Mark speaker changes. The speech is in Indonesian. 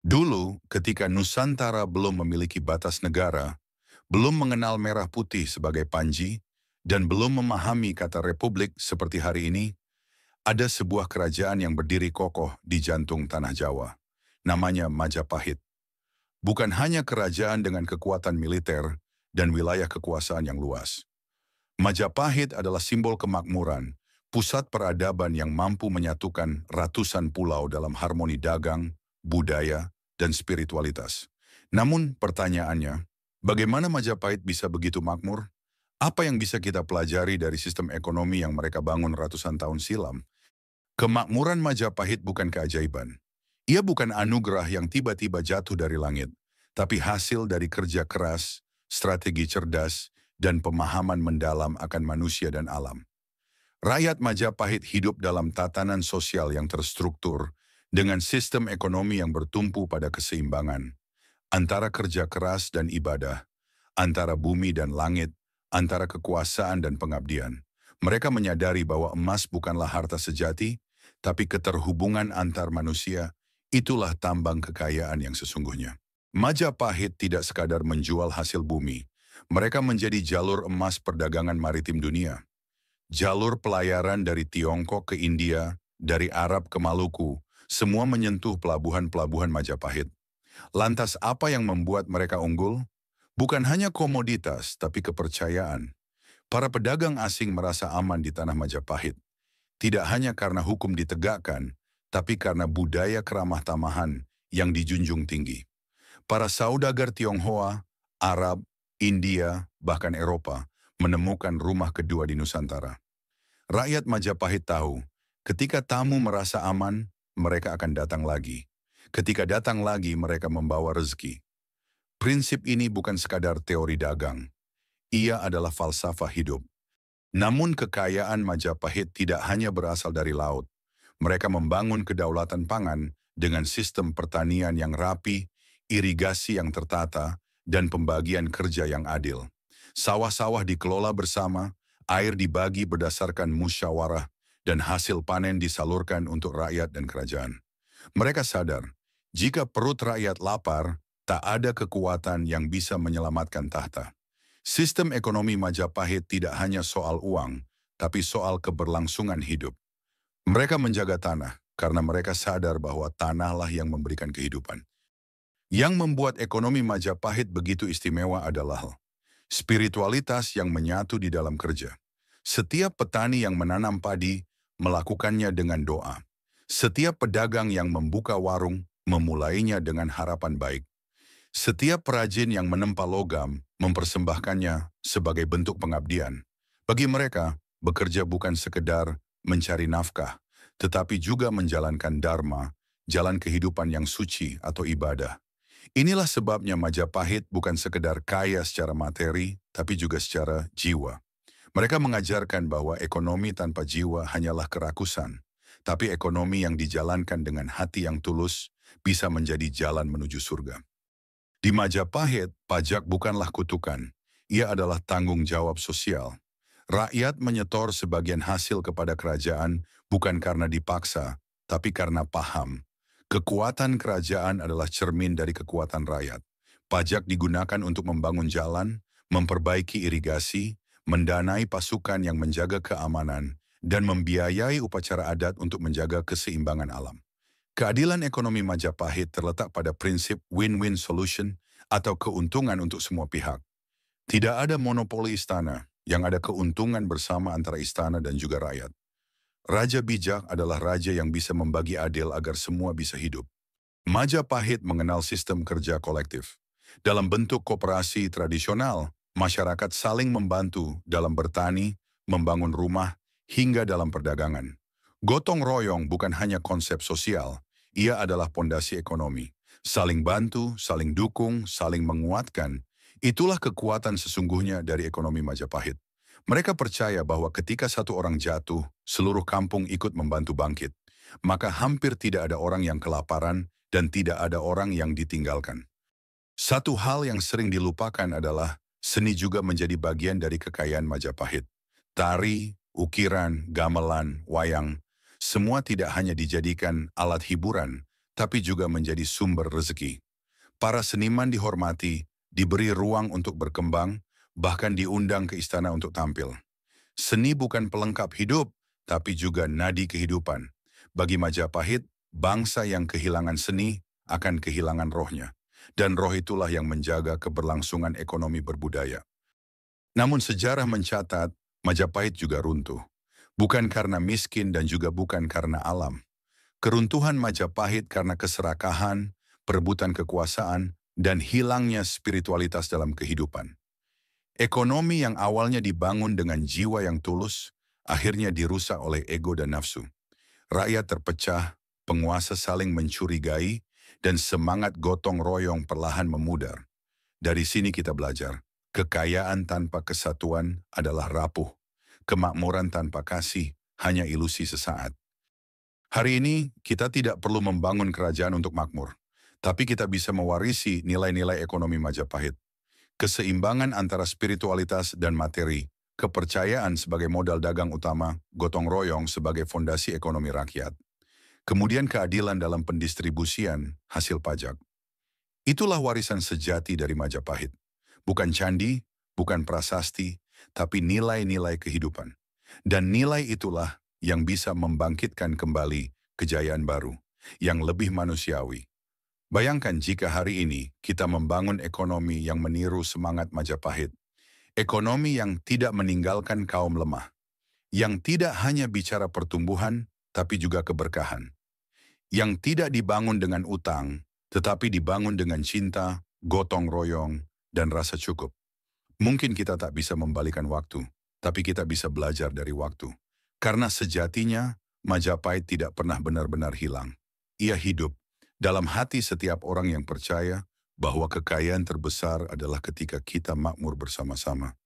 Speaker 1: Dulu, ketika Nusantara belum memiliki batas negara, belum mengenal merah putih sebagai panji, dan belum memahami kata republik seperti hari ini, ada sebuah kerajaan yang berdiri kokoh di jantung tanah Jawa. Namanya Majapahit. Bukan hanya kerajaan dengan kekuatan militer dan wilayah kekuasaan yang luas. Majapahit adalah simbol kemakmuran, pusat peradaban yang mampu menyatukan ratusan pulau dalam harmoni dagang, budaya, dan spiritualitas. Namun pertanyaannya, bagaimana Majapahit bisa begitu makmur? Apa yang bisa kita pelajari dari sistem ekonomi yang mereka bangun ratusan tahun silam? Kemakmuran Majapahit bukan keajaiban. Ia bukan anugerah yang tiba-tiba jatuh dari langit, tapi hasil dari kerja keras, strategi cerdas, dan pemahaman mendalam akan manusia dan alam. Rakyat Majapahit hidup dalam tatanan sosial yang terstruktur, dengan sistem ekonomi yang bertumpu pada keseimbangan, antara kerja keras dan ibadah, antara bumi dan langit, antara kekuasaan dan pengabdian. Mereka menyadari bahwa emas bukanlah harta sejati, tapi keterhubungan antar manusia, itulah tambang kekayaan yang sesungguhnya. Majapahit tidak sekadar menjual hasil bumi, mereka menjadi jalur emas perdagangan maritim dunia. Jalur pelayaran dari Tiongkok ke India, dari Arab ke Maluku, semua menyentuh pelabuhan-pelabuhan Majapahit. Lantas apa yang membuat mereka unggul? Bukan hanya komoditas, tapi kepercayaan. Para pedagang asing merasa aman di tanah Majapahit. Tidak hanya karena hukum ditegakkan, tapi karena budaya keramah tamahan yang dijunjung tinggi. Para saudagar Tionghoa, Arab, India, bahkan Eropa menemukan rumah kedua di Nusantara. Rakyat Majapahit tahu, ketika tamu merasa aman, mereka akan datang lagi. Ketika datang lagi, mereka membawa rezeki. Prinsip ini bukan sekadar teori dagang. Ia adalah falsafah hidup. Namun kekayaan Majapahit tidak hanya berasal dari laut. Mereka membangun kedaulatan pangan dengan sistem pertanian yang rapi, irigasi yang tertata, dan pembagian kerja yang adil. Sawah-sawah dikelola bersama, air dibagi berdasarkan musyawarah, dan hasil panen disalurkan untuk rakyat dan kerajaan. Mereka sadar, jika perut rakyat lapar, tak ada kekuatan yang bisa menyelamatkan tahta. Sistem ekonomi Majapahit tidak hanya soal uang, tapi soal keberlangsungan hidup. Mereka menjaga tanah karena mereka sadar bahwa tanahlah yang memberikan kehidupan. Yang membuat ekonomi Majapahit begitu istimewa adalah spiritualitas yang menyatu di dalam kerja. Setiap petani yang menanam padi melakukannya dengan doa. Setiap pedagang yang membuka warung memulainya dengan harapan baik. Setiap perajin yang menempa logam mempersembahkannya sebagai bentuk pengabdian. Bagi mereka, bekerja bukan sekedar mencari nafkah, tetapi juga menjalankan dharma, jalan kehidupan yang suci atau ibadah. Inilah sebabnya Majapahit bukan sekedar kaya secara materi, tapi juga secara jiwa. Mereka mengajarkan bahwa ekonomi tanpa jiwa hanyalah kerakusan, tapi ekonomi yang dijalankan dengan hati yang tulus bisa menjadi jalan menuju surga. Di Majapahit, pajak bukanlah kutukan, ia adalah tanggung jawab sosial. Rakyat menyetor sebagian hasil kepada kerajaan bukan karena dipaksa, tapi karena paham. Kekuatan kerajaan adalah cermin dari kekuatan rakyat. Pajak digunakan untuk membangun jalan, memperbaiki irigasi, mendanai pasukan yang menjaga keamanan, dan membiayai upacara adat untuk menjaga keseimbangan alam. Keadilan ekonomi Majapahit terletak pada prinsip win-win solution atau keuntungan untuk semua pihak. Tidak ada monopoli istana, yang ada keuntungan bersama antara istana dan juga rakyat. Raja bijak adalah raja yang bisa membagi adil agar semua bisa hidup. Majapahit mengenal sistem kerja kolektif. Dalam bentuk koperasi tradisional, masyarakat saling membantu dalam bertani, membangun rumah, hingga dalam perdagangan. Gotong royong bukan hanya konsep sosial, ia adalah pondasi ekonomi. Saling bantu, saling dukung, saling menguatkan. Itulah kekuatan sesungguhnya dari ekonomi Majapahit. Mereka percaya bahwa ketika satu orang jatuh, seluruh kampung ikut membantu bangkit. Maka hampir tidak ada orang yang kelaparan dan tidak ada orang yang ditinggalkan. Satu hal yang sering dilupakan adalah seni juga menjadi bagian dari kekayaan Majapahit. Tari, ukiran, gamelan, wayang, semua tidak hanya dijadikan alat hiburan, tapi juga menjadi sumber rezeki. Para seniman dihormati, diberi ruang untuk berkembang, bahkan diundang ke istana untuk tampil. Seni bukan pelengkap hidup, tapi juga nadi kehidupan. Bagi Majapahit, bangsa yang kehilangan seni akan kehilangan rohnya. Dan roh itulah yang menjaga keberlangsungan ekonomi berbudaya. Namun sejarah mencatat, Majapahit juga runtuh. Bukan karena miskin dan juga bukan karena alam. Keruntuhan Majapahit karena keserakahan, perebutan kekuasaan, dan hilangnya spiritualitas dalam kehidupan. Ekonomi yang awalnya dibangun dengan jiwa yang tulus, akhirnya dirusak oleh ego dan nafsu. Rakyat terpecah, penguasa saling mencurigai, dan semangat gotong royong perlahan memudar. Dari sini kita belajar, kekayaan tanpa kesatuan adalah rapuh. Kemakmuran tanpa kasih hanya ilusi sesaat. Hari ini kita tidak perlu membangun kerajaan untuk makmur, tapi kita bisa mewarisi nilai-nilai ekonomi Majapahit. Keseimbangan antara spiritualitas dan materi, kepercayaan sebagai modal dagang utama, gotong royong sebagai fondasi ekonomi rakyat. Kemudian keadilan dalam pendistribusian hasil pajak. Itulah warisan sejati dari Majapahit. Bukan candi, bukan prasasti, tapi nilai-nilai kehidupan. Dan nilai itulah yang bisa membangkitkan kembali kejayaan baru, yang lebih manusiawi. Bayangkan jika hari ini kita membangun ekonomi yang meniru semangat Majapahit. Ekonomi yang tidak meninggalkan kaum lemah. Yang tidak hanya bicara pertumbuhan, tapi juga keberkahan. Yang tidak dibangun dengan utang, tetapi dibangun dengan cinta, gotong royong, dan rasa cukup. Mungkin kita tak bisa membalikan waktu, tapi kita bisa belajar dari waktu. Karena sejatinya, Majapahit tidak pernah benar-benar hilang. Ia hidup dalam hati setiap orang yang percaya bahwa kekayaan terbesar adalah ketika kita makmur bersama-sama.